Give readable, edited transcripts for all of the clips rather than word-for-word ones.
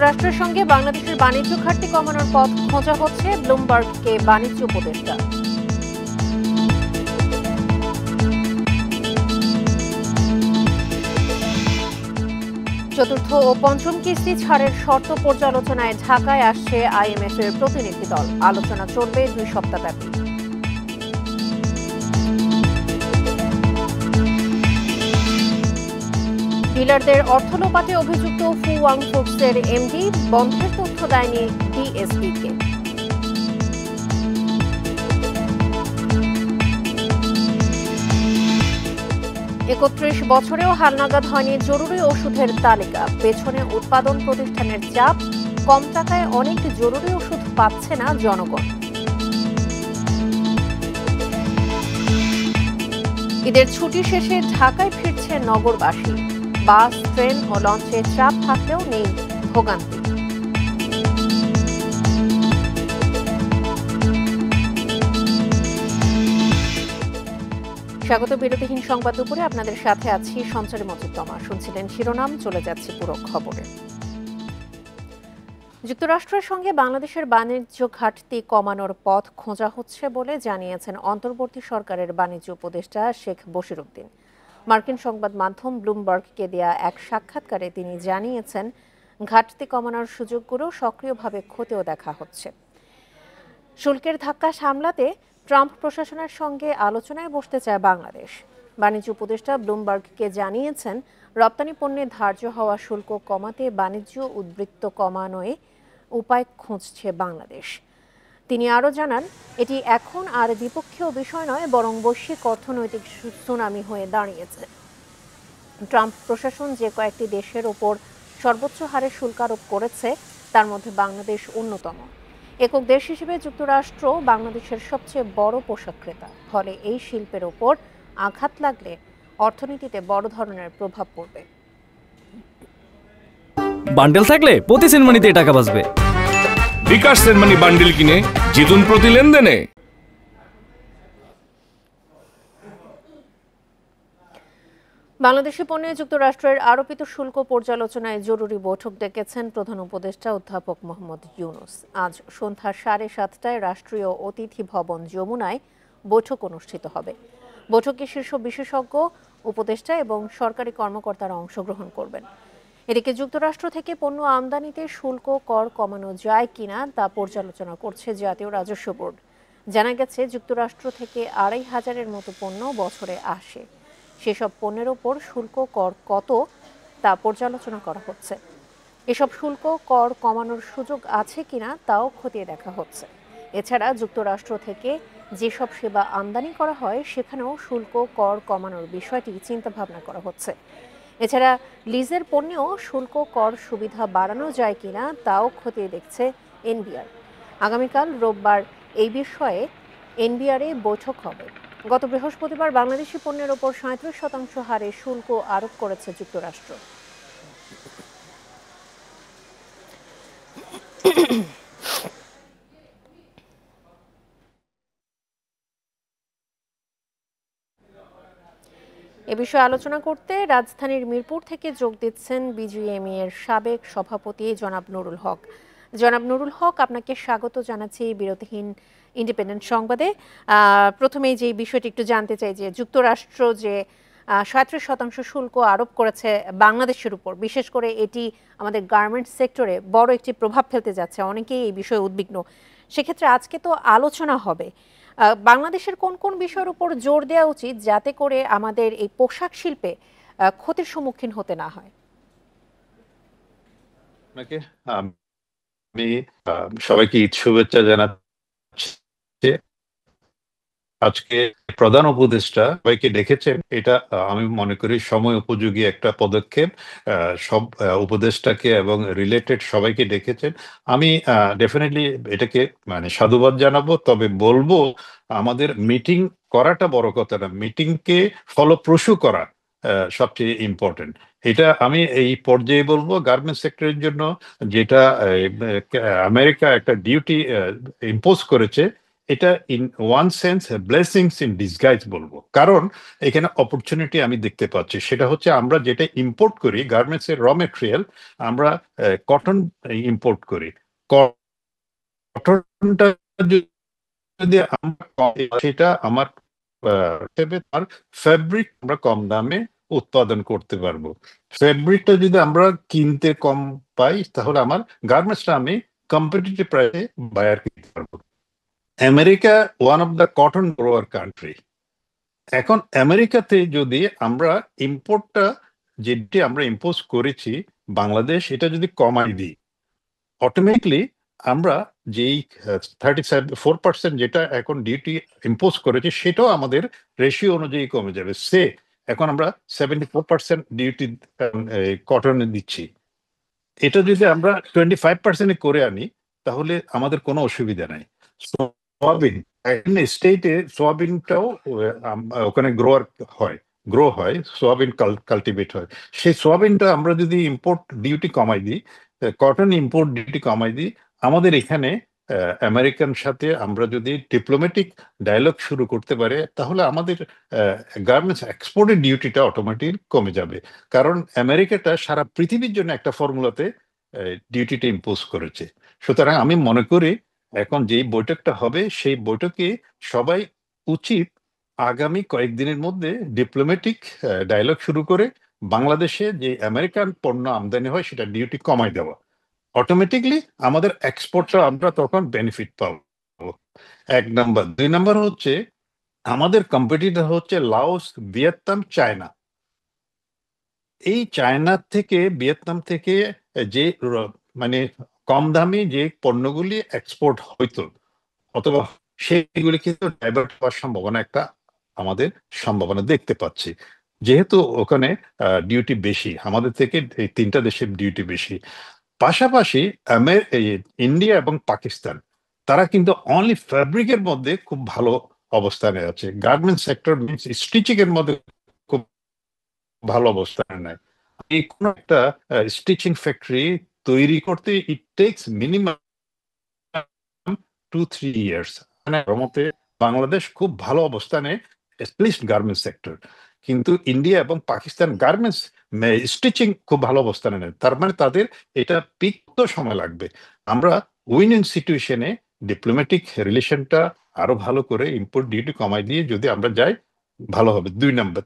যুক্তরাষ্ট্রের সঙ্গে বাংলাদেশের বাণিজ্য ঘাটতি কমানোর পথ খোঁজা হচ্ছে, ব্লুমবার্গকে বাণিজ্য উপদেষ্টা। চতুর্থ ও পঞ্চম কিস্তি ছাড়ের শর্ত পর্যালোচনায় ঢাকায় আসছে আইএমএফ এর প্রতিনিধি দল। আলোচনা চলবে 2 সপ্তাহব্যাপী। ডিলারদের অর্থ লোপাটে অভিযুক্ত ফুয়াং ফুডসের এমডি বন্ধের তথ্য দেয়নি ডিএসবিকে। ৩১ বছরেও হালনাগাদ হয়নি জরুরি ওষুধের তালিকা। পেছনে উৎপাদন প্রতিষ্ঠানের চাপ, কম টাকায় অনেক জরুরি ওষুধ পাচ্ছে না জনগণ। ঈদের ছুটি শেষে ঢাকায় ফিরছে নগরবাসী। বাস, ট্রেন ও লঞ্চে চাপ থাকলেও নেই ভোগান্তি। স্বাগত বিরতিহীন সংবাদ দুপুরে, আপনাদের সাথে আছি সঞ্চারী মজুমদার। শুনছিলেন শিরোনাম, চলে যাচ্ছে পুরো খবরে। যুক্তরাষ্ট্রের সঙ্গে বাংলাদেশের বাণিজ্য ঘাটতি কমানোর পথ খোঁজা হচ্ছে বলে জানিয়েছেন অন্তর্বর্তী সরকারের বাণিজ্য উপদেষ্টা শেখ বশিরউদ্দিন। মার্কিন সংবাদ মাধ্যম ব্লুমবার্গকে দেয়া এক সাক্ষাৎকারে তিনি জানিয়েছেন, ঘাটতি কমানোর সুযোগগুলো সক্রিয়ভাবে খতিয়ে দেখা হচ্ছে। শুল্কের ধাক্কা সামলাতে ট্রাম্প প্রশাসনের সঙ্গে আলোচনায় বসতে চায় বাংলাদেশ। বাণিজ্য উপদেষ্টা ব্লুমবার্গকে জানিয়েছেন, রপ্তানি পণ্যে ধার্য হওয়া শুল্ক কমাতে বাণিজ্য উদ্বৃত্ত কমানোয় উপায় খুঁজছে বাংলাদেশ। তিনি আরও জানান, এটি এখন আর দ্বিপক্ষীয় বিষয় নয়, বরং বৈশ্বিক অর্থনৈতিক সুনামি হয়ে দাঁড়িয়েছে। ট্রাম্প প্রশাসন যে কয়েকটি দেশের ওপর সর্বোচ্চ হারে শুল্ক আরোপ করেছে, তার মধ্যে বাংলাদেশ অন্যতম। একক দেশ হিসেবে যুক্তরাষ্ট্র বাংলাদেশের সবচেয়ে বড় পোশাক ক্রেতা। ফলে এই শিল্পের ওপর আঘাত লাগলে অর্থনীতিতে বড় ধরনের প্রভাব পড়বে। বান্ডেল থাকলে প্রতি সেনমানিতে টাকা বাঁচবে। বিকাশ সেনমানি বান্ডেল কিনে জিতুন প্রতি লেনদেনে। বাংলাদেশি পণ্যে যুক্তরাষ্ট্রের আরোপিত শুল্ক পর্যালোচনায় জরুরি বৈঠক ডেকেছেন প্রধান উপদেষ্টা অধ্যাপক মোহাম্মদ ইউনূস। আজ সন্ধ্যা 7:30টায় রাষ্ট্রীয় অতিথি ভবন যমুনায় বৈঠক অনুষ্ঠিত হবে। বৈঠকে শীর্ষ বিশেষজ্ঞ, উপদেষ্টা এবং সরকারি কর্মকর্তারা অংশগ্রহণ করবেন। এদিকে যুক্তরাষ্ট্র থেকে পণ্য আমদানিতে শুল্ক কর কমানো যায় কিনা তা পর্যালোচনা করছে জাতীয় রাজস্ব বোর্ড। জানা গেছে, যুক্তরাষ্ট্র থেকে 2,500-এর মতো পণ্য বছরে আসে। সেসব পণ্যের ওপর শুল্ক কর কত তা পর্যালোচনা করা হচ্ছে। এসব শুল্ক কর কমানোর সুযোগ আছে কিনা তাও খতিয়ে দেখা হচ্ছে। এছাড়া যুক্তরাষ্ট্র থেকে যেসব সেবা আমদানি করা হয় সেখানেও শুল্ক কর কমানোর বিষয়টি চিন্তাভাবনা করা হচ্ছে। এছাড়া লিজের পণ্যেও শুল্ক কর সুবিধা বাড়ানো যায় কিনা তাও খতিয়ে দেখছে এনবিআর। আগামীকাল রোববার এই বিষয়ে এনবিআরে বৈঠক হবে। গত বৃহস্পতিবার বাংলাদেশি পণ্যের ওপর 37% হারে শুল্ক আরোপ করেছে যুক্তরাষ্ট্র। এ বিষয়ে আলোচনা করতে রাজধানীর মিরপুর থেকে যোগ দিচ্ছেন বিজিএমইএ এর সাবেক সভাপতি জনাব নুরুল হক। জনাব নুরুল হক, আপনাকে স্বাগত জানাচ্ছি বিরতিহীন ইন্ডিপেন্ডেন্ট সংবাদে। প্রথমেই যে বিষয়টি একটু জানতে চাই, যে যুক্তরাষ্ট্র যে 37% শুল্ক আরোপ করেছে বাংলাদেশের উপর, বিশেষ করে এটি আমাদের গার্মেন্টস সেক্টরে বড় একটি প্রভাব ফেলতে যাচ্ছে। অনেকেই এই বিষয়ে উদ্বিগ্ন। সেক্ষেত্রে আজকে তো আলোচনা হবে, বাংলাদেশের কোন কোন বিষয়ের উপর জোর দেওয়া উচিত যাতে করে আমাদের এই পোশাক শিল্পে ক্ষতির সম্মুখীন হতে না হয়? আমি সবাইকে ঈদ শুভেচ্ছা জানাচ্ছি। আজকে প্রধান উপদেষ্টা সবাইকে ডেকেছেন, এটা আমি মনে করি সময় উপযোগী একটা পদক্ষেপ। সব উপদেষ্টাকে এবং রিলেটেড সবাইকে ডেকেছেন। আমি ডেফিনেটলি এটাকে মানে সাধুবাদ জানাবো। তবে বলবো, আমাদের মিটিং করাটা বড় কথা না, মিটিংকে ফলপ্রসূ করা সবচেয়ে ইম্পর্টেন্ট। এটা আমি এই পর্যায়ে বলবো, গার্মেন্টস সেক্টরের জন্য যেটা আমেরিকা একটা ডিউটি ইম্পোজ করেছে, এটা in one sense blessings in disguise বলবো, কারণ এখানে অপরচুনিটি আমি দেখতে পাচ্ছি। সেটা হচ্ছে আমরা যেটা ইম্পোর্ট করি গার্মেন্টস এর র মেটেরিয়াল, আমরা কটন ইম্পোর্ট করি। কটনটা যদি আমরা সেটা আমার তার ফেব্রিক আমরা কম দামে উৎপাদন করতে পারবো। ফেব্রিকটা যদি আমরা কিনতে কম পাই, তাহলে আমার গার্মেন্টসটা আমি কম্পিটিটিভ প্রাইসে বায়ার কিনতে পারবো। America one of the cotton grower country. এখন আমেরিকাতে যদি আমরা ইম্পোর্টটা যেটি আমরা ইম্পোজ করেছি বাংলাদেশ, এটা যদি কমাই দিই, অটোমেটিকলি আমরা যেই 34% যেটা এখন ডিউটি ইম্পোজ করেছি, সেটাও আমাদের রেশিও অনুযায়ী কমে যাবে। এখন আমরা 74% ডিউটি কটনে দিচ্ছি। এটা যদি আমরা 25% করে আনি, তাহলে আমাদের কোনো অসুবিধা নাই। সোয়াবিন, স্টেটে সোয়াবিনটাও ওখানে গ্রো হয়, সোয়াবিন কাল্টিভেট হয়। সেই সোয়াবিনটা আমরা যদি ইম্পোর্ট ডিউটি কমাই দিই, কটন ইম্পোর্ট ডিউটি কমাই দিই, আমাদের এখানে আমেরিকান সাথে আমরা যদি ডিপ্লোম্যাটিক ডায়ালগ শুরু করতে পারে, তাহলে আমাদের গার্মেন্টস এক্সপোর্টের ডিউটিটা অটোমেটিক কমে যাবে। কারণ আমেরিকাটা সারা পৃথিবীর জন্য একটা ফর্মুলাতে ডিউটিটা ইম্পোজ করেছে। সুতরাং আমি মনে করি এখন যেই বৈঠকটা হবে, সেই বৈঠকে সবাই উচিত আগামী কয়েকদিনের মধ্যে ডিপ্লোম্যাটিক ডায়ালগ শুরু করে বাংলাদেশে যে আমেরিকান পণ্য আমদানি হয় সেটা ডিউটি কমাই দেওয়া। অটোমেটিকলি আমাদের এক্সপোর্টটা আমরা তখন বেনিফিট পাবো। 1 নাম্বার। 2 নাম্বার হচ্ছে আমাদের কম্পিটিটর হচ্ছে লাওস, ভিয়েতনাম, চায়না। এই ভিয়েতনাম থেকে যে মানে কম দামি যে পণ্যগুলি এক্সপোর্ট হইতো অথবা সেগুলি কিন্তু ডাইভার্ট হওয়ার আমাদের সম্ভাবনা দেখতে পাচ্ছি। যেহেতু ওখানে ডিউটি বেশি, আমাদের থেকে এই 3টা দেশের ডিউটি বেশি। পাশাপাশি ইন্ডিয়া এবং পাকিস্তান, তারা কিন্তু অনলি ফ্যাব্রিকের মধ্যে খুব ভালো অবস্থানে আছে। গার্মেন্ট সেক্টর মিনস স্টিচিং এর মধ্যে খুব ভালো অবস্থানে নেয়। এই কোন একটা স্টিচিং ফ্যাক্টরি তৈরি করতে ইট টেক্স মিনিমাম 2-3 ইয়ার্স। মানে আমার মতে বাংলাদেশ খুব ভালো অবস্থানে, এটলিস্ট গার্মেন্টস সেক্টর। কিন্তু ইন্ডিয়া এবং পাকিস্তান গার্মেন্টস স্টিচিং খুব ভালো অবস্থানে নেই। তার মানে তাদের এটা পিক তো সময় লাগবে। আমরা উইন ইন সিচুয়েশনে ডিপ্লোম্যাটিক রিলেশনটা আরো ভালো করে ইম্পোর্ট ডিউটি কমাই দিয়ে যদি আমরা যাই, ভালো হবে। 2 নাম্বার।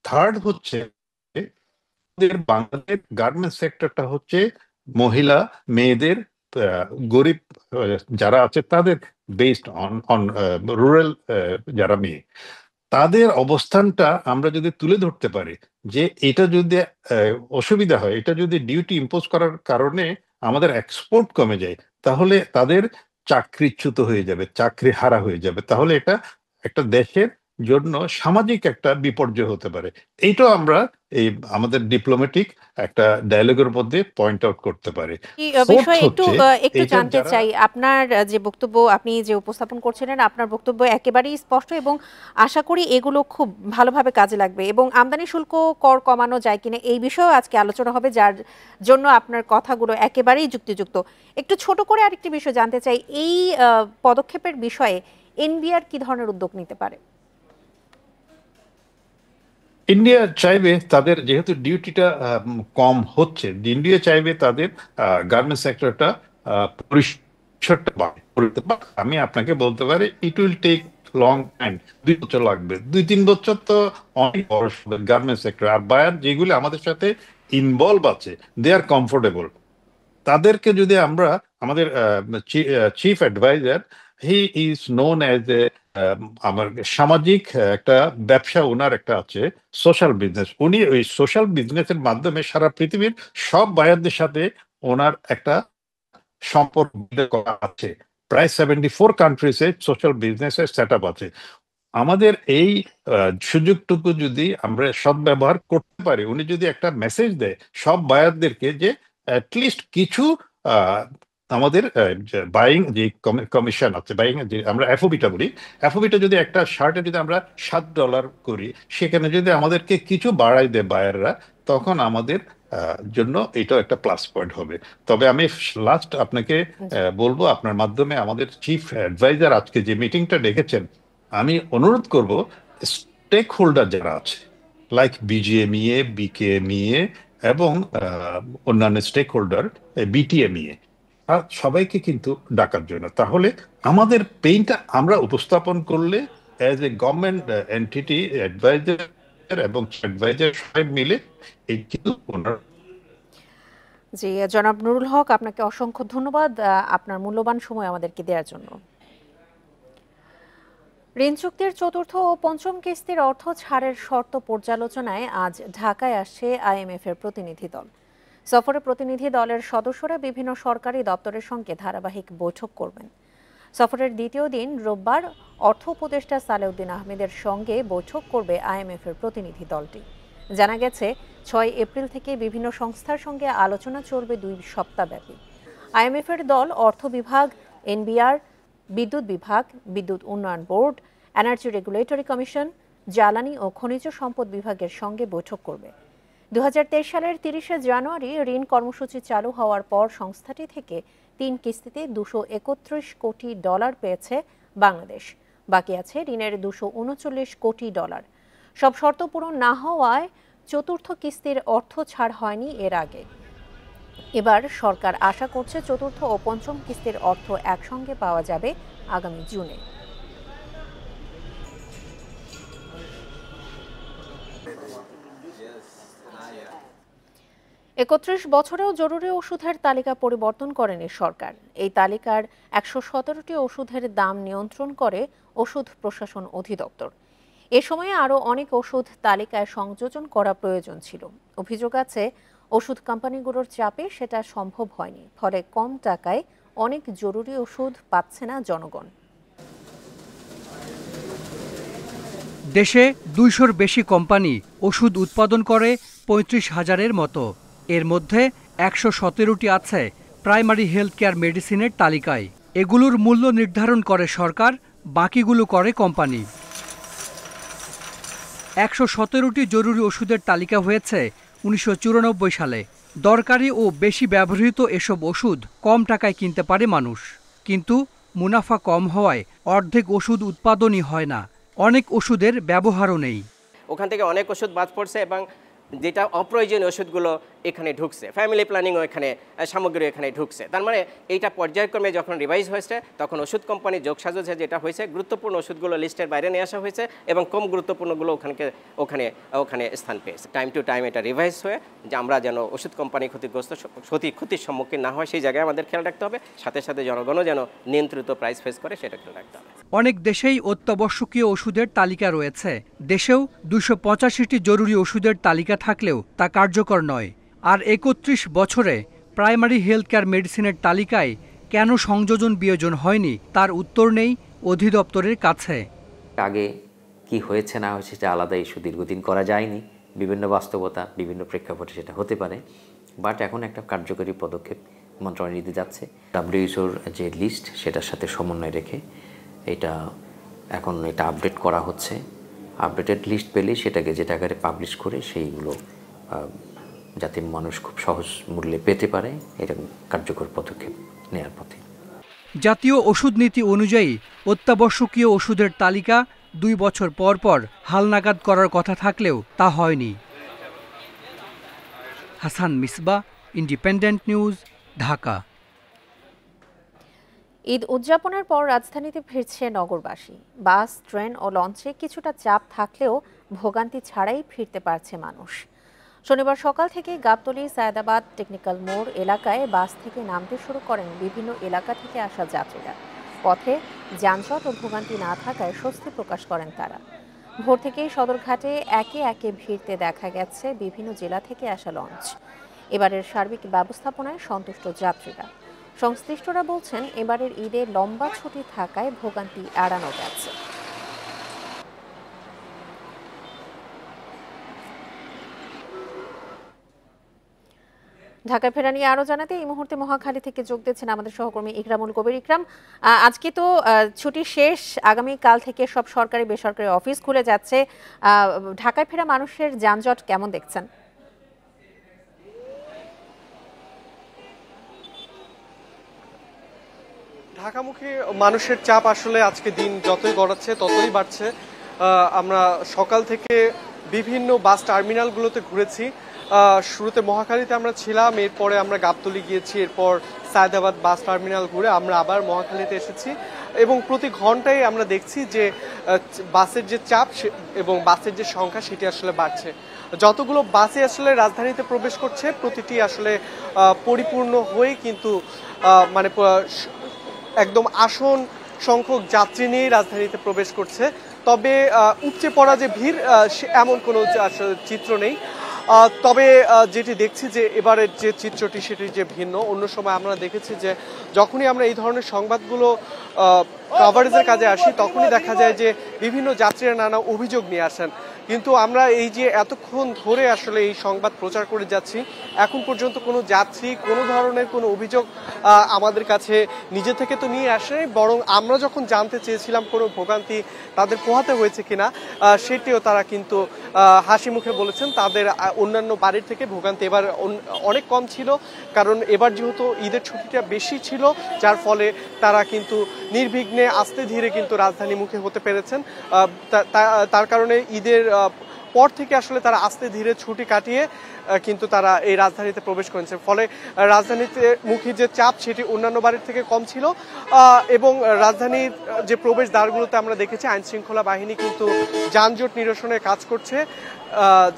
থার্ড হচ্ছে আমাদের বাংলাদেশ গার্মেন্টস সেক্টরটা হচ্ছে মহিলা, মেয়েদের, গরিব যারা আছে তাদের বেসড অন রুরাল যারা মেয়ে, তাদের অবস্থানটা আমরা যদি তুলে ধরতে পারি যে এটা যদি অসুবিধা হয়, এটা যদি ডিউটি ইম্পোজ করার কারণে আমাদের এক্সপোর্ট কমে যায়, তাহলে তাদের চাকরিচ্যুত হয়ে যাবে, চাকরি হারা হয়ে যাবে। তাহলে এটা একটা দেশের জন্য সামাজিক একটা বিপর্যয় হতে পারে। এইটাও আমরা এই আমাদের ডিপ্লোম্যাটিক একটা ডায়ালগের মধ্যে পয়েন্ট আউট করতে পারি। এই ফোর্থ বিষয়ে একটু হচ্ছে একটু এইটা জানতে যারা চাই, আপনার যে বক্তব্য আপনি যে উপস্থাপন করছিলেন, আপনার বক্তব্য একেবারেই স্পষ্ট এবং আশা করি এগুলো খুব ভালোভাবে কাজে লাগবে এবং আমদানি শুল্ক কর কমানো যায় কিনা এই বিষয়েও আজকে আলোচনা হবে, যার জন্য আপনার কথাগুলো একেবারেই যুক্তিযুক্ত। একটু ছোট করে আরেকটি বিষয় জানতে চাই, এই পদক্ষেপের বিষয়ে এনবিআর কি ধরনের উদ্যোগ নিতে পারে? ইন্ডিয়া চাইবে তাদের, যেহেতু ডিউটিটা কম হচ্ছে, ইন্ডিয়া চাইবে তাদের গার্মেন্ট সেক্টরটা পরিসরটা করতে। আমি আপনাকে বলতে পারি it will take long time, 2 বছর লাগবে। 2-3 বছর তো অনেক বড় গার্মেন্ট সেক্টর। আর বায়ার যেগুলি আমাদের সাথে ইনভলভ আছে, দে আর কমফোর্টেবল। তাদেরকে যদি আমরা, আমাদের chief adviser, he is known as a, আমার সামাজিক একটা ব্যবসা ওনার একটা আছে, সোশ্যাল বিজনেস। উনি ওই সোশ্যাল বিজনেসের মাধ্যমে সারা পৃথিবীর সব বায়ারদের সাথে ওনার একটা সম্পর্ক করা আছে। প্রায় 74 কান্ট্রিজে সোশ্যাল বিজনেসের সেট আপ আছে। আমাদের এই সুযোগটুকু যদি আমরা সদ্ব্যবহার করতে পারি, উনি যদি একটা মেসেজ দেয় সব বায়ারদেরকে যে অ্যাটলিস্ট কিছু আহ, আমাদের বাইং যে কমিশন আছে, বাইং যে আমরা এফওবিটা বলি, এফওবিটা যদি একটা শার্টে যদি আমরা $7 করি, সেখানে যদি আমাদেরকে কিছু বাড়াই দেয় বায়াররা, তখন আমাদের জন্য এটাও একটা প্লাস পয়েন্ট হবে। তবে আমি লাস্ট আপনাকে জি। বলবো, আপনার মাধ্যমে আমাদের চিফ অ্যাডভাইজার আজকে যে মিটিংটা ডেকেছেন, আমি অনুরোধ করব স্টেক হোল্ডার যারা আছে লাইক বিজিএমইএ, বিকেএমইএ এবং অন্যান্য স্টেক হোল্ডার, বিটিএমইএ, আর সবাইকে কিন্তু ডাকার জন্য। তাহলে আমাদের পেইনটা আমরা উপস্থাপন করলে as a government entity, adviser এবং অ্যাডভাইজার সবাই মিলে এই কিন্তু জি, জনাব নুরুল হক, আপনাকে অসংখ্য ধন্যবাদ আপনার মূল্যবান সময় আমাদেরকে দেওয়ার জন্য। ঋণ চুক্তির চতুর্থ ও পঞ্চম কিস্তির অর্থ ছাড়ের শর্ত পর্যালোচনায় আজ ঢাকায় আসছে আইএমএফ এর প্রতিনিধি দল। সফরে প্রতিনিধি দলের সদস্যরা বিভিন্ন সরকারি দপ্তরের সঙ্গে ধারাবাহিক বৈঠক করবেন। সফরের দ্বিতীয় দিন রোববার অর্থ উপদেষ্টা সালেউদ্দিন আহমেদের সঙ্গে বৈঠক করবে আইএমএফ এর প্রতিনিধি দলটি। জানা গেছে 6 এপ্রিল থেকে বিভিন্ন সংস্থার সঙ্গে আলোচনা চলবে 2 সপ্তাহব্যাপী। আইএমএফ এর দল অর্থ বিভাগ, এনবিআর, বিদ্যুৎ বিভাগ, বিদ্যুৎ উন্নয়ন বোর্ড, এনার্জি রেগুলেটরি কমিশন, জ্বালানি ও খনিজ সম্পদ বিভাগের সঙ্গে বৈঠক করবে। 2023 সালের 30শে জানুয়ারি ঋণ কর্মসূচি চালু হওয়ার পর সংস্থাটি থেকে 3 কিস্তিতে $231 কোটি পেয়েছে বাংলাদেশ। বাকি আছে ঋণের $239 কোটি। সব শর্ত পূরণ না হওয়ায় চতুর্থ কিস্তির অর্থ ছাড় হয়নি এর আগে। এবার সরকার আশা করছে চতুর্থ ও পঞ্চম কিস্তির অর্থ একসঙ্গে পাওয়া যাবে আগামী জুনে। একত্রিশ বছরেও জরুরি ওষুধের তালিকা পরিবর্তন করেনি সরকার। এই তালিকার 117টি ওষুধের দাম নিয়ন্ত্রণ করে ওষুধ প্রশাসন অধিদপ্তর। এ সময়ে আরও অনেক ওষুধ তালিকায় সংযোজন করা প্রয়োজন ছিল। অভিযোগ আছে ওষুধ কোম্পানিগুলোর চাপে সেটা সম্ভব হয়নি, ফলে কম টাকায় অনেক জরুরি ওষুধ পাচ্ছে না জনগণ। দেশে 200-র বেশি কোম্পানি ওষুধ উৎপাদন করে 35,000-এর মতো। এর মধ্যে 117টি আছে প্রাইমারি হেলথ কেয়ার মেডিসিনের তালিকায়। এগুলোর মূল্য নির্ধারণ করে সরকার, বাকিগুলো করে কোম্পানি। 117টি জরুরি ওষুধের তালিকা হয়েছে 1994 সালে। দরকারি ও বেশি ব্যবহৃত এসব ওষুধ কম টাকায় কিনতে পারে মানুষ, কিন্তু মুনাফা কম হওয়ায় অর্ধেক ওষুধ উৎপাদনই হয় না। অনেক ওষুধের ব্যবহারও নেই। ওখান থেকে অনেক ওষুধ বাদ পড়ছে এবং যেটা অপ্রয়োজনীয় ওষুধগুলো এখানে ঢুকছে, ফ্যামিলি প্ল্যানিংও এখানে সামগ্রী এখানে ঢুকছে। তার মানে এইটা পর্যায়ক্রমে যখন রিভাইজ হয়েছে তখন ওষুধ কোম্পানি যোগসাজশে যেটা হয়েছে, গুরুত্বপূর্ণ ওষুধগুলো লিস্টের বাইরে নিয়ে আসা হয়েছে এবং কম গুরুত্বপূর্ণগুলো ওখানে স্থান পেয়েছে। টাইম টু টাইম এটা রিভাইজ হয়ে যে আমরা যেন ওষুধ কোম্পানি ক্ষতির সম্মুখীন না হয় সেই জায়গায় আমাদের খেয়াল রাখতে হবে। সাথে সাথে জনগণও যেন নিয়ন্ত্রিত প্রাইস ফেস করে সেটা খেয়াল রাখতে হবে। অনেক দেশেই অত্যাবশ্যকীয় ওষুধের তালিকা রয়েছে। দেশেও 285টি জরুরি ওষুধের তালিকা থাকলেও তা কার্যকর নয়। আর 31 বছরে প্রাইমারি হেলথ কেয়ার মেডিসিনের তালিকায় কেন সংযোজন বিয়োজন হয়নি তার উত্তর নেই অধিদপ্তরের কাছে। আগে কি হয়েছে না হয়েছে সেটা আলাদা ইস্যু, দীর্ঘদিন করা যায়নি, বিভিন্ন বাস্তবতা বিভিন্ন প্রেক্ষাপটে সেটা হতে পারে। বাট এখন একটা কার্যকরী পদক্ষেপ মন্ত্রণালয় নিতে যাচ্ছে। WHOর যে লিস্ট সেটার সাথে সমন্বয় রেখে এটা আপডেট করা হচ্ছে। আপডেটেড লিস্ট পেলেই সেটাকে যেটা আকারে পাবলিশ করে সেইগুলো যাতে মানুষ খুব সহজ মূল্যে পেতে পারে, এটা কার্যকর পদক্ষেপ নেওয়ার পথে। জাতীয় ওষুধ নীতি অনুযায়ী অত্যাবশ্যকীয় ওষুধের তালিকা 2 বছর পর পর হালনাগাদ করার কথা থাকলেও তা হয়নি। Hasan Misbah, Independent News, Dhaka. ঈদ উদযাপনের পর রাজধানীতে ফিরছে নগরবাসী। বাস, ট্রেন ও লঞ্চে কিছুটা চাপ থাকলেও ভোগান্তি ছাড়াই ফিরতে পারছে মানুষ। শনিবার সকাল থেকে গাবতলী, সায়েদাবাদ, টেকনিক্যাল মোড় এলাকায় বাস থেকে নামতে শুরু করেন বিভিন্ন এলাকা থেকে আসা যাত্রীরা। পথে যানজট ও ভোগান্তি না থাকায় স্বস্তি প্রকাশ করেন তারা। ভোর থেকেই সদরঘাটে একে একে ভিড়তে দেখা গেছে বিভিন্ন জেলা থেকে আসা লঞ্চ। এবারের সার্বিক ব্যবস্থাপনায় সন্তুষ্ট যাত্রীরা। সংশ্লিষ্টরা বলছেন এবারের ঈদে লম্বা ছুটি থাকায় ভোগান্তি এড়ানো গেছে। ঢাকা ফেরা নিয়ে আরো জানাতে এই মুহূর্তে মহাখালী থেকে যোগ দিচ্ছেন আমাদের সহকর্মী ইকরামুল কবির। ইকরাম, আজকে তো ছুটি শেষ, আগামী কাল থেকে সব সরকারি বেসরকারি অফিস খুলে যাচ্ছে। ঢাকায় ফেরা মানুষের যানজট কেমন দেখছেন? ঢাকামুখী মানুষের চাপ আসলে আজকে দিন যতই গড়াচ্ছে ততই বাড়ছে। আমরা সকাল থেকে বিভিন্ন বাস টার্মিনালগুলোতে ঘুরেছি। শুরুতে মহাখালীতে আমরা ছিলাম, এরপরে আমরা গাবতলী গিয়েছি, এরপর সায়দাবাদ বাস টার্মিনাল ঘুরে আমরা আবার মহাখালীতে এসেছি এবং প্রতি ঘন্টায় আমরা দেখছি যে বাসের যে চাপ এবং বাসের যে সংখ্যা সেটি আসলে বাড়ছে। যতগুলো বাসে আসলে রাজধানীতে প্রবেশ করছে প্রতিটি আসলে পরিপূর্ণ হয়ে কিন্তু মানে একদম আসন সংখ্যক যাত্রী নিয়ে রাজধানীতে প্রবেশ করছে। তবে উপচে পড়া যে ভিড় এমন কোনো চিত্র নেই। তবে যেটি দেখছি যে এবারের যে চিত্রটি সেটি যে ভিন্ন। অন্য সময় আমরা দেখেছি যে যখনই আমরা এই ধরনের সংবাদগুলো কভারেজের কাজে আসি তখনই দেখা যায় যে বিভিন্ন যাত্রীরা নানা অভিযোগ নিয়ে আসেন, কিন্তু আমরা এই যে এতক্ষণ ধরে আসলে এই সংবাদ প্রচার করে যাচ্ছি এখন পর্যন্ত কোনো যাত্রী কোনো ধরনের কোনো অভিযোগ আমাদের কাছে নিজে থেকে তো নিয়ে আসে, বরং আমরা যখন জানতে চেয়েছিলাম কোনো ভোগান্তি তাদের পোহাতে হয়েছে কিনা সেটিও তারা কিন্তু হাসি মুখে বলেছেন তাদের অন্যান্য বাড়ির থেকে ভোগান্তি এবার অনেক কম ছিল, কারণ এবার যেহেতু ঈদের ছুটিটা বেশি ছিল যার ফলে তারা কিন্তু নির্বিঘ্নে আস্তে ধীরে কিন্তু রাজধানী মুখে হতে পেরেছেন। তার কারণে ঈদের পর থেকে আসলে তারা আস্তে ধীরে ছুটি কাটিয়ে কিন্তু তারা এই রাজধানীতে প্রবেশ করেছে, ফলে রাজধানীতে মুখী যে চাপ সেটি অন্যান্য বাড়ির থেকে কম ছিল। এবং রাজধানীর যে প্রবেশ দ্বারগুলোতে আমরা দেখেছি আইন শৃঙ্খলা বাহিনী কিন্তু যানজট নিরসনে কাজ করছে,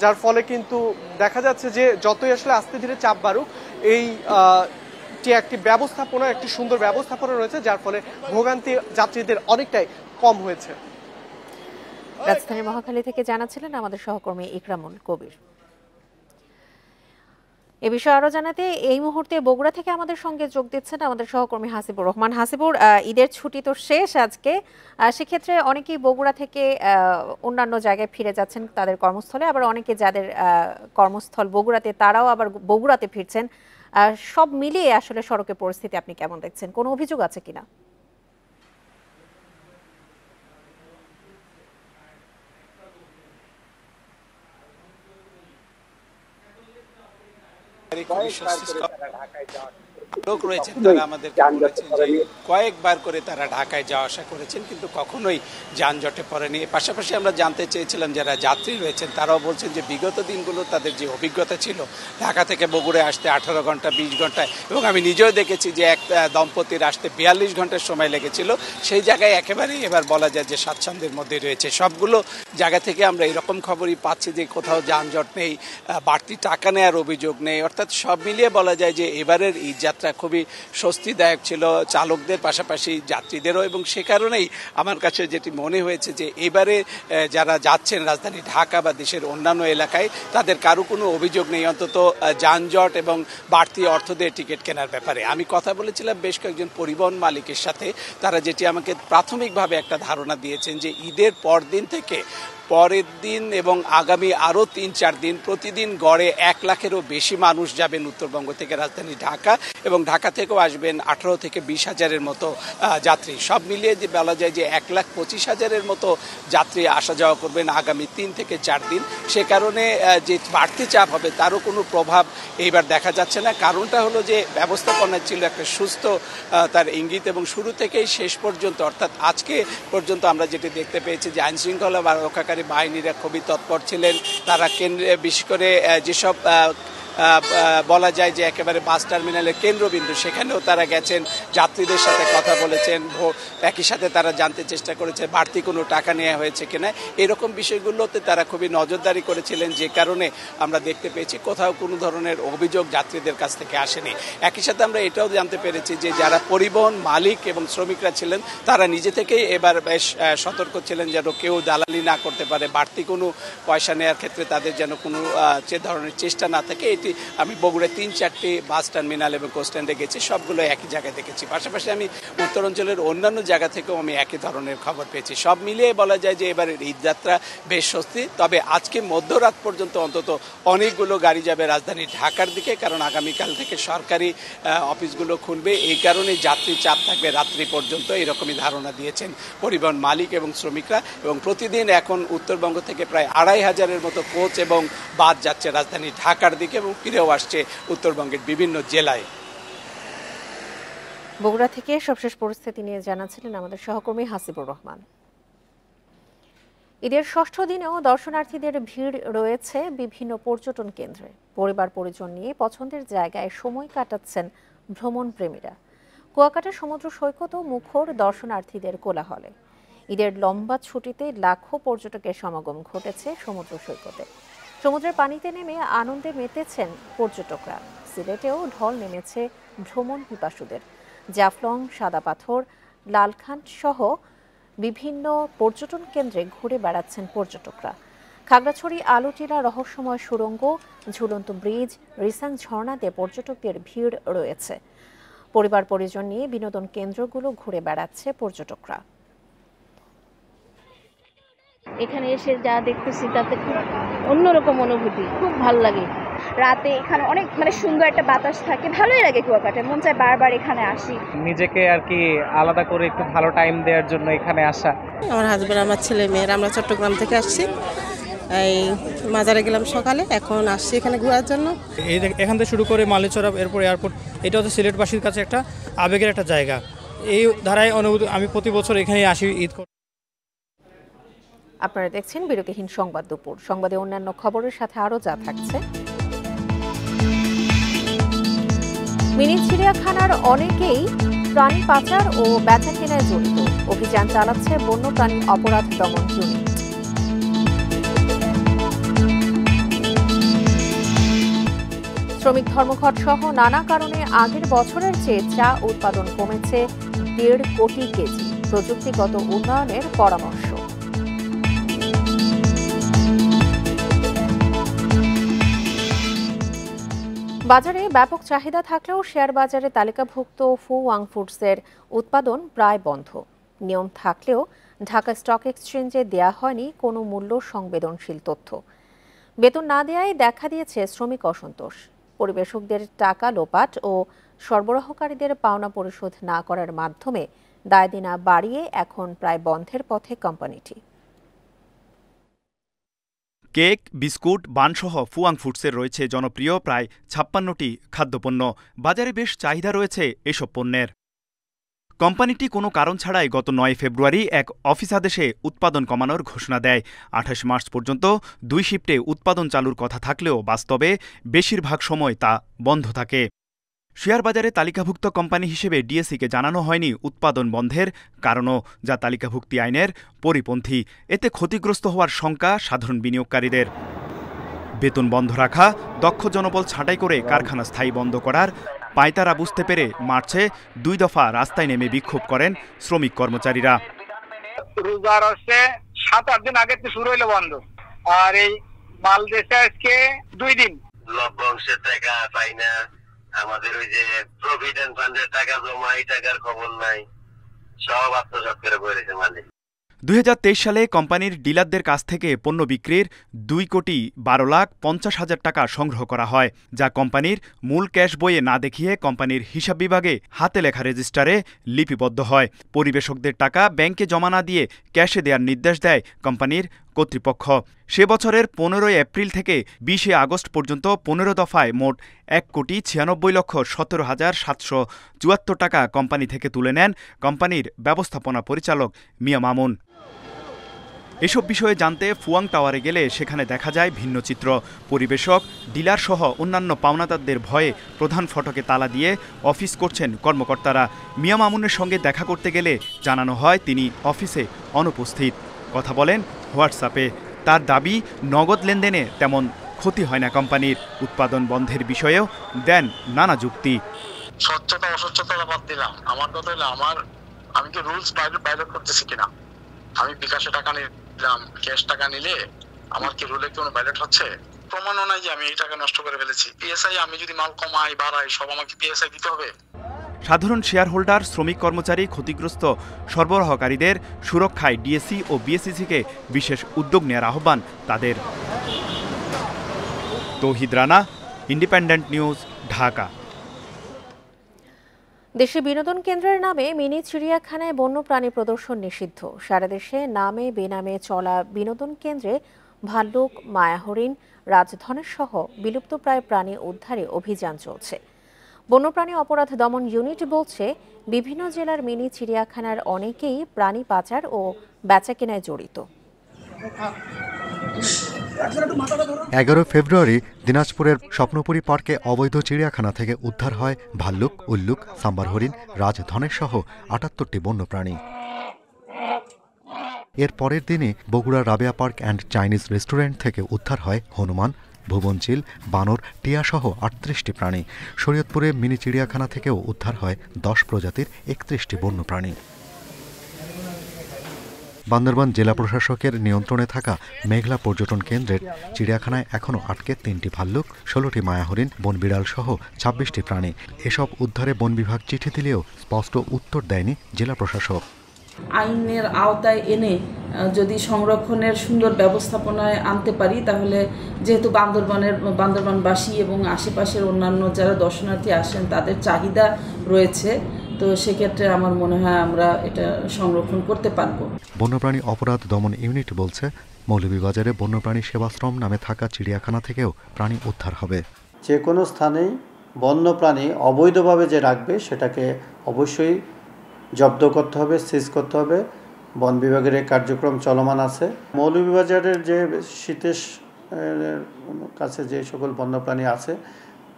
যার ফলে কিন্তু দেখা যাচ্ছে যে যতই আসলে আস্তে ধীরে চাপ বাড়ুক এই একটি ব্যবস্থাপনা একটি সুন্দর ব্যবস্থাপনা রয়েছে যার ফলে ভোগান্তি যাত্রীদের অনেকটাই কম হয়েছে। রাজধানীর মহাখালী থেকে জানাচ্ছিলেন আমাদের সহকর্মী ইকরামুল কবির। এ বিষয়ে আরো জানাতে এই মুহূর্তে বগুড়া থেকে আমাদের সঙ্গে যোগ দিচ্ছেন আমাদের সহকর্মী হাসিবুর রহমান। হাসিবুর, ঈদের ছুটি তো শেষ আজকে, সেক্ষেত্রে অনেকেই বগুড়া থেকে অন্যান্য জায়গায় ফিরে যাচ্ছেন তাদের কর্মস্থলে, আবার অনেকে যাদের কর্মস্থল বগুড়াতে তারাও আবার বগুড়াতে ফিরছেন। সব মিলিয়ে আসলে সড়কের পরিস্থিতি আপনি কেমন দেখছেন? কোনো অভিযোগ আছে কিনা? লোক রয়েছেন তারা আমাদেরকে বলেছেন যে কয়েকবার করে তারা ঢাকায় যাওয়া আসা করেছেন কিন্তু কখনোই যানজটে পড়েনি। পাশাপাশি আমরা জানতে চেয়েছিলাম যারা যাত্রী রয়েছেন তারাও বলছেন যে বিগত দিনগুলো তাদের যে অভিজ্ঞতা ছিল ঢাকা থেকে বগুড়ায় আসতে 18 ঘন্টা 20 ঘন্টায়, এবং আমি নিজেও দেখেছি যে এক দম্পতির আসতে 42 ঘন্টার সময় লেগেছিল, সেই জায়গায় একেবারেই এবার বলা যায় যে স্বাচ্ছন্দ্যের মধ্যে রয়েছে। সবগুলো জায়গা থেকে আমরা এরকম খবরই পাচ্ছি যে কোথাও যানজট নেই, বাড়তি টাকা নেওয়ার অভিযোগ নেই, অর্থাৎ সব মিলিয়ে বলা যায় যে এবারের ঈদ যাত্রা খুবই স্বস্তিদায়ক ছিল চালকদের পাশাপাশি যাত্রীদেরও, এবং সে কারণেই আমার কাছে যেটি মনে হয়েছে যে এবারে যারা যাচ্ছেন রাজধানী ঢাকা বা দেশের অন্যান্য এলাকায় তাদের কারো কোনো অভিযোগ নেই, অন্তত যানজট এবং বাড়তি অর্থ দিয়ে টিকিট কেনার ব্যাপারে। আমি কথা বলেছিলাম বেশ কয়েকজন পরিবহন মালিকের সাথে, তারা যেটি আমাকে প্রাথমিকভাবে একটা ধারণা দিয়েছেন যে ঈদের পর দিন থেকে পরের দিন এবং আগামী আরও 3-4 দিন প্রতিদিন গড়ে 1 লাখেরও বেশি মানুষ যাবেন উত্তরবঙ্গ থেকে রাজধানী ঢাকা, এবং ঢাকা থেকেও আসবেন 18 থেকে 20 হাজারের মতো যাত্রী। সব মিলিয়ে যে বলা যায় যে 1,25,000-এর মতো যাত্রী আসা যাওয়া করবেন আগামী 3 থেকে 4 দিন। সে কারণে যে বাড়তি চাপ হবে তারও কোনো প্রভাব এইবার দেখা যাচ্ছে না। কারণটা হলো যে ব্যবস্থাপনা ছিল একটা সুস্থ তার ইঙ্গিত, এবং শুরু থেকেই শেষ পর্যন্ত অর্থাৎ আজকে পর্যন্ত আমরা যেটি দেখতে পেয়েছি যে আইনশৃঙ্খলা রক্ষাকারী বাহিনীরা খুবই তৎপর ছিলেন। তারা কেন্দ্রে বিশেষ করে যেসব বলা যায় যে একেবারে বাস টার্মিনালের কেন্দ্রবিন্দু সেখানেও তারা গেছেন, যাত্রীদের সাথে কথা বলেছেন, একই সাথে তারা জানতে চেষ্টা করেছে বাড়তি কোনো টাকা নেওয়া হয়েছে কিনা, এরকম বিষয়গুলোতে তারা খুবই নজরদারি করেছিলেন, যে কারণে আমরা দেখতে পেয়েছি কোথাও কোনো ধরনের অভিযোগ যাত্রীদের কাছ থেকে আসেনি। একই সাথে আমরা এটাও জানতে পেরেছি যে যারা পরিবহন মালিক এবং শ্রমিকরা ছিলেন তারা নিজে থেকেই এবার বেশ সতর্ক ছিলেন যেন কেউ দালালি না করতে পারে, বাড়তি কোনো পয়সা নেওয়ার ক্ষেত্রে তাদের যেন কোনো যে ধরনের চেষ্টা না থাকে। এটি আমি বগুড়ায় 3-4টি বাস টার্মিনাল এবং কোস্ট্যান্ডে গেছি, সবগুলো একই জায়গায় দেখেছি। পাশাপাশি আমি উত্তরাঞ্চলের অন্যান্য জায়গা থেকেও আমি একই ধরনের খবর পেয়েছি। সব মিলিয়ে বলা যায় যে এবারের ঈদ যাত্রা বেশ স্বস্তি। তবে আজকে মধ্যরাত পর্যন্ত অন্তত অনেকগুলো গাড়ি যাবে রাজধানী ঢাকার দিকে, কারণ আগামীকাল থেকে সরকারি অফিসগুলো খুলবে, এই কারণে যাত্রী চাপ থাকবে রাত্রি পর্যন্ত, এরকমই ধারণা দিয়েছেন পরিবহন মালিক এবং শ্রমিকরা। এবং প্রতিদিন এখন উত্তরবঙ্গ থেকে প্রায় 2,500-এর মতো কোচ এবং বাস যাচ্ছে রাজধানী ঢাকার দিকে এবং ফিরেও আসছে উত্তরবঙ্গের বিভিন্ন জেলায়। বগুড়া থেকে সবশেষ পরিস্থিতি নিয়ে জানাচ্ছিলেন আমাদের সহকর্মী হাসিবুর রহমান। ঈদের ষষ্ঠ দিনেও দর্শনার্থীদের ভিড় রয়েছে বিভিন্ন পর্যটন কেন্দ্রে। পরিবার পরিজন নিয়ে পছন্দের জায়গায় সময় কাটাচ্ছেন ভ্রমণ প্রেমীরা। কুয়াকাটা সমুদ্র সৈকতও মুখর দর্শনার্থীদের কোলাহলে। ঈদের লম্বা ছুটিতে লাখো পর্যটকের সমাগম ঘটেছে সমুদ্র সৈকতে। সমুদ্রের পানিতে নেমে আনন্দে মেতেছেন পর্যটকরা। সিলেটেও ঢল নেমেছে ভ্রমণ পিপাসুদের। জাফলং, সাদা পাথর, লালখান সহ বিভিন্ন পর্যটন কেন্দ্রে ঘুরে বেড়াচ্ছেন পর্যটকরা। খাগড়াছড়ি আলুটিলা রহস্যময় সুড়ঙ্গ, ঝুলন্ত ব্রিজ, রিসাং ঝর্ণাতে পর্যটকদের ভিড় রয়েছে। পরিবার পরিজন নিয়ে বিনোদন কেন্দ্রগুলো ঘুরে বেড়াচ্ছে পর্যটকরা। এখানে এসে যা দেখতেছি তাতে খুব অন্যরকম অনুভূতি, খুব ভালো লাগে। রাতে এখানে অনেক সুন্দর একটা বাতাস থাকে, ভালোই লাগে। কুয়াকাটায় মন চায় বারবার এখানে আসি। নিজেকে আর কি আলাদা করে একটু ভালো টাইম দেওয়ার জন্য এখানে আসা। আমার হাজবেন্ড, আমার ছেলে মেয়েরা, আমরা চট্টগ্রাম থেকে আসছি। এই মাজারে গেলাম সকালে, এখন আসছি এখানে ঘোরার জন্য। এখান থেকে শুরু করে মালিচরা, এরপর এয়ারপোর্ট, এটা হচ্ছে সিলেটবাসীর কাছে একটা আবেগের একটা জায়গা। এই ধারায় অনুভূতি আমি প্রতি বছর এখানে আসি ঈদ। আপনারা দেখছেন বিরতিহীন সংবাদ দুপুর। সংবাদে অন্যান্য খবরের সাথে আরো যা থাকছে। মিনি চিড়িয়াখানার অনেকেই প্রাণী পাচার ও বেচা কেনায় জড়িত। অভিযান চালাচ্ছে বন্যপ্রাণী অপরাধ দমন ইউনিট। শ্রমিক ধর্মঘট সহ নানা কারণে আগের বছরের চেয়ে চা উৎপাদন কমেছে 1.5 কোটি কেজি। প্রযুক্তিগত উন্নয়নের পরামর্শ। বাজারে ব্যাপক চাহিদা থাকলেও শেয়ার বাজারে তালিকাভুক্ত ফুয়াং ফুডসের উৎপাদন প্রায় বন্ধ। নিয়ম থাকলেও ঢাকা স্টক এক্সচেঞ্জে দেয়া হয়নি কোনো মূল্য সংবেদনশীল তথ্য। বেতন না দেয়ায় দেখা দিয়েছে শ্রমিক অসন্তোষ। পরিবেশকদের টাকা লোপাট ও সরবরাহকারীদের পাওনা পরিশোধ না করার মাধ্যমে দায় দেনা বাড়িয়ে এখন প্রায় বন্ধের পথে কোম্পানিটি। কেক, বিস্কুট, বানসহ ফুয়াং ফুডসের রয়েছে জনপ্রিয় প্রায় 56টি খাদ্যপণ্য। বাজারে বেশ চাহিদা রয়েছে এসব পণ্যের। কোম্পানিটি কোনো কারণ ছাড়াই গত 9 ফেব্রুয়ারি এক অফিস আদেশে উৎপাদন কমানোর ঘোষণা দেয়। 28 মার্চ পর্যন্ত 2 শিফটে উৎপাদন চালুর কথা থাকলেও বাস্তবে বেশিরভাগ সময় তা বন্ধ থাকে। শেয়ার বাজারে তালিকাভুক্ত কোম্পানি হিসেবে ডিএসইকে জানানো হয়নি উৎপাদন বন্ধের কারণও, যা তালিকাভুক্তি আইনের পরিপন্থী। এতে ক্ষতিগ্রস্ত হওয়ার শঙ্কা সাধারণ বিনিয়োগকারীদের। বেতন বন্ধ রাখা, দক্ষ জনবল ছাঁটাই করে কারখানা স্থায়ী বন্ধ করার পায়তারা বুঝতে পেরে মার্চে 2 দফা রাস্তায় নেমে বিক্ষোভ করেন শ্রমিক কর্মচারীরা। রোজার হচ্ছে 7-8 দিন আগে শুরু হইলো বন্ধ, আর এই মাল দেশে আজকে 2 দিন। লভ্যাংশের টাকা পাই না, আমাদের ওই যে প্রভিডেন্ট ফান্ডের টাকা জমা, এই টাকার খবর নাই, সব আত্মসাৎ করে বলেছে মালিক। 2023 সালে কোম্পানির ডিলারদের কাছ থেকে পণ্য বিক্রির 2,12,50,000 টাকা সংগ্রহ করা হয়, যা কোম্পানির মূল ক্যাশ বইয়ে না দেখিয়ে কোম্পানির হিসাব বিভাগে হাতে লেখা রেজিস্টারে লিপিবদ্ধ হয়। পরিবেশকদের টাকা ব্যাংকে জমা না দিয়ে ক্যাশে দেওয়ার নির্দেশ দেয় কোম্পানির কর্তৃপক্ষ। সে বছরের 15 এপ্রিল থেকে 20 আগস্ট পর্যন্ত 15 দফায় মোট 1,96,17,774 টাকা কোম্পানি থেকে তুলে নেন কোম্পানির ব্যবস্থাপনা পরিচালক মিয়া মামুন। এসব বিষয়ে জানতে ফুয়াং টাওয়ারে গেলে সেখানে দেখা যায় ভিন্ন চিত্র। পরিবেশক, ডিলার সহ অন্যান্য পাওনাদারদের ভয়ে প্রধান ফটকে তালা দিয়ে অফিস করছেন কর্মকর্তারা। মিয়া মামুনের সঙ্গে দেখা করতে গেলে জানানো হয় তিনি অফিসে অনুপস্থিত। কথা বলেন হোয়াটসঅ্যাপে। তার দাবি, নগদ লেনদেনে তেমন ক্ষতি হয় না কোম্পানির। উৎপাদন বন্ধের বিষয়েও দেন নানা যুক্তি। স্বচ্ছতা অস্বচ্ছতা বাদ দিলাম, আমার কথা হলো আমি কি রুলস ভায়োলেট করতেছি কিনা? আমি বিকাশে টাকা নিলাম, ক্যাশ টাকা নিলে আমার কি রুলে কোনো ভায়োলেট হচ্ছে? প্রমাণও নাই যে আমি এই টাকা নষ্ট করে ফেলেছি। পিএসআই আমি যদি মাল কমাই বাড়াই সব আমাকে পিএসআই দিতে হবে। সাধারণ শেয়ার হোল্ডার, শ্রমিক কর্মচারী, ক্ষতিগ্রস্ত সরবরাহকারীদের সুরক্ষায় ডিএসই ও বিএসইসিকে বিশেষ উদ্যোগ নেওয়ার আহ্বান তাদের। তৌহিদ রানা, ইন্ডিপেন্ডেন্ট নিউজ, ঢাকা। দেশে বিনোদন কেন্দ্রের নামে মিনি চিড়িয়াখানায় বন্যপ্রাণী প্রদর্শন নিষিদ্ধ। সারা দেশে নামে বেনামে চলা বিনোদন কেন্দ্রে ভাল্লুক, মায়াহরিণ, রাজধনেশ সহ বিলুপ্তপ্রায় প্রাণী উদ্ধারে অভিযান চলছে। বন্যপ্রাণী অপরাধ দমন ইউনিট বলছে, বিভিন্ন জেলার মিনি চিড়িয়াখানার অনেকেই প্রাণী পাচার ও বেচাকেনায় জড়িত। 11 ফেব্রুয়ারি দিনাজপুরের স্বপ্নপুরী পার্কে অবৈধ চিড়িয়াখানা থেকে উদ্ধার হয় ভাল্লুক, উল্লুক, সাম্বার হরিণ, রাজধনেশ সহ 78টি বন্যপ্রাণী। এর পরের দিনই বগুড়ার Rabeya park and Chinese restaurant থেকে উদ্ধার হয় হনুমান, ভুবনচিল, বানর, টিয়া সহ 38টি প্রাণী। শরীয়তপুরে মিনি চিড়িয়াখানা থেকেও উদ্ধার হয় 10 প্রজাতির 31টি বন্যপ্রাণী। বান্দরবান জেলা প্রশাসকের নিয়ন্ত্রণে থাকা মেঘলা পর্যটন কেন্দ্রের চিড়িয়াখানায় এখনও আটকে 3টি ভাল্লুক, 16টি মায়াহরিণ, বনবিড়াল সহ 26টি প্রাণী। এসব উদ্ধারে বন বিভাগ চিঠি দিলেও স্পষ্ট উত্তর দেয়নি জেলা প্রশাসক। আইনের আওতায় এনে যদি সংরক্ষণের সুন্দর ব্যবস্থাপনায় আনতে পারি, তাহলে যেহেতু বান্দরবানবাসী এবং আশেপাশের অন্যান্য যারা দর্শনার্থী আসেন তাদের চাহিদা রয়েছে, তো সেক্ষেত্রে আমার মনে হয় আমরা এটা সংরক্ষণ করতে পারব। বন্যপ্রাণী অপরাধ দমন ইউনিট বলছে, মৌলভীবাজারে বন্যপ্রাণী সেবাশ্রম নামে থাকা চিড়িয়াখানা থেকেও প্রাণী উদ্ধার হবে। যে কোনো স্থানেই বন্যপ্রাণী অবৈধভাবে যে রাখবে সেটাকে অবশ্যই জব্দ করতে হবে, সিজ করতে হবে। বন বিভাগের এই কার্যক্রম চলমান আছে। মৌলভীবাজারের যে শীতের কাছে যে সকল বন্যপ্রাণী আছে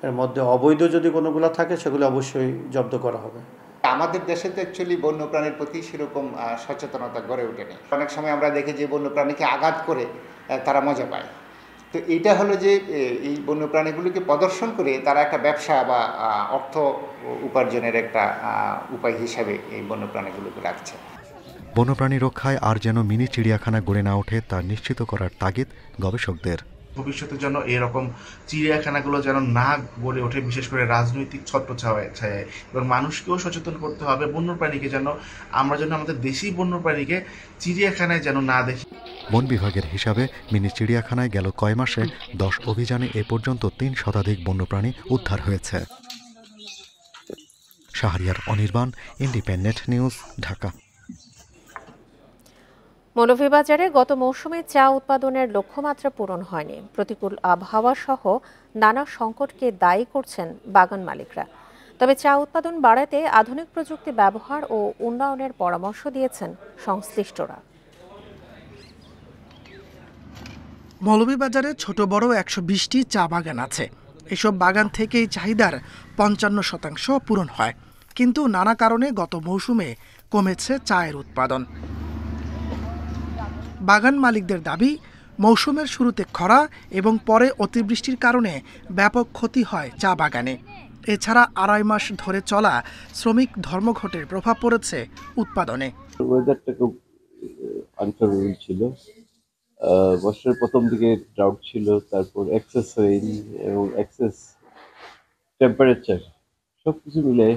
এর মধ্যে অবৈধ যদি কোনোগুলো থাকে সেগুলো অবশ্যই জব্দ করা হবে। আমাদের দেশে তো অ্যাকচুয়ালি বন্যপ্রাণীর প্রতি সেরকম সচেতনতা গড়ে ওঠেনি। অনেক সময় আমরা দেখি যে বন্যপ্রাণীকে আঘাত করে তারা মজা পায়। তো এটা হলো যে এই বন্যপ্রাণীগুলিকে প্রদর্শন করে তারা একটা ব্যবসা বা অর্থ উপার্জনের একটা উপায় হিসাবে এই বন্যপ্রাণীগুলোকে রাখছে। বন্যপ্রাণী রক্ষায় আর যেন মিনি চিড়িয়াখানা গড়ে না ওঠে তা নিশ্চিত করার তাগিদ গবেষকদের। ভবিষ্যতে যেন এরকম চিড়িয়াখানাগুলো যেন না গড়ে ওঠে, বিশেষ করে রাজনৈতিক ছত্রছায়ায়, এবং মানুষকেও সচেতন করতে হবে বন্যপ্রাণীকে যেন আমরা যেন আমাদের দেশি বন্যপ্রাণীকে চিড়িয়াখানায় যেন না দেখি। বন বিভাগের হিসাবে মিনি চিড়িয়াখানায় গেল কয় মাসে 10 অভিযানে এ পর্যন্ত 3 শতাধিক বন্যপ্রাণী উদ্ধার হয়েছে। Shahriar Anirban, Independent News, Dhaka. মৌলভীবাজারে গত মৌসুমে চা উৎপাদনের লক্ষ্যমাত্রা পূরণ হয়নি। প্রতিকূল আবহাওয়া সহ নানা সংকটকে দায়ী করছেন বাগান মালিকরা। তবে চা উৎপাদন বাড়াতে আধুনিক প্রযুক্তি ব্যবহার ও উন্নয়নের পরামর্শ দিয়েছেন সংশ্লিষ্টরা। মৌলভীবাজারে ছোট বড় 120টি চা বাগান আছে। এসব বাগান থেকেই চাহিদার 55% পূরণ হয়, কিন্তু নানা কারণে গত মৌসুমে কমেছে চায়ের উৎপাদন। বাগান মালিকদের দাবি, মৌসুমের শুরুতে খরা এবং পরে অতিবৃষ্টির কারণে ব্যাপক ক্ষতি হয় চা বাগানে। এছাড়া 2.5 মাস ধরে চলা শ্রমিক ধর্মঘটের প্রভাব পড়েছে উৎপাদনে। ওয়েদারটা খুব আনফেভারেবল ছিল। বছরের প্রথম দিকে ড্রাউট ছিল, তারপর এক্সেস রেইন এবং এক্সেস টেম্পারেচার সবকিছু মিলে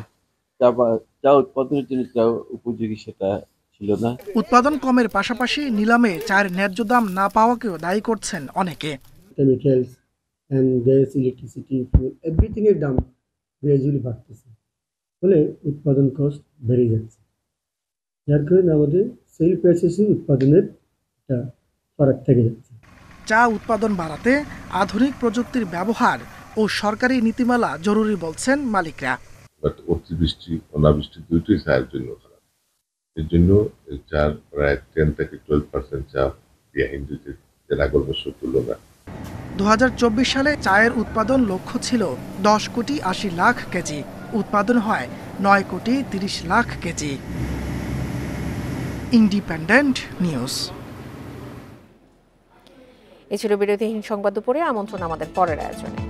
চা উৎপাদনের জন্য চা উপযোগী সেটা ছিল না। উৎপাদন কমের পাশাপাশি নিলামে চায়ের ন্যায্য দাম না পাওয়াকেও দায়ী করছেন অনেকে। Chemicals and gas, electricity, fuel, everything এর দাম গ্র্যাজুয়ালি বাড়তেছে, ফলে উৎপাদন কস্ট বেড়ে যাচ্ছে, যার কারণে আমাদের সেল প্রাইসেসে উৎপাদনের একটা ফারাক থেকে যাচ্ছে। চা উৎপাদন বাড়াতে আধুনিক প্রযুক্তির ব্যবহার ও সরকারি নীতিমালা জরুরি বলছেন মালিকরা। অতিবৃষ্টি, অনাবৃষ্টি দুটোই চায়ের জন্য খারাপ। এর জন্য চার প্রায় 10 থেকে 12% চা বিহাইন্ড এর আগের বছর তুলনা। 2024 সালে চায়ের উৎপাদন লক্ষ্য ছিল 10 কোটি 80 লাখ কেজি। উৎপাদন হয় 9 crore 30 lakh KG. Independent News. এ ছিল বিরতিহীন সংবাদ দুপুরে। আমন্ত্রণ আমাদের পরের আয়োজনে।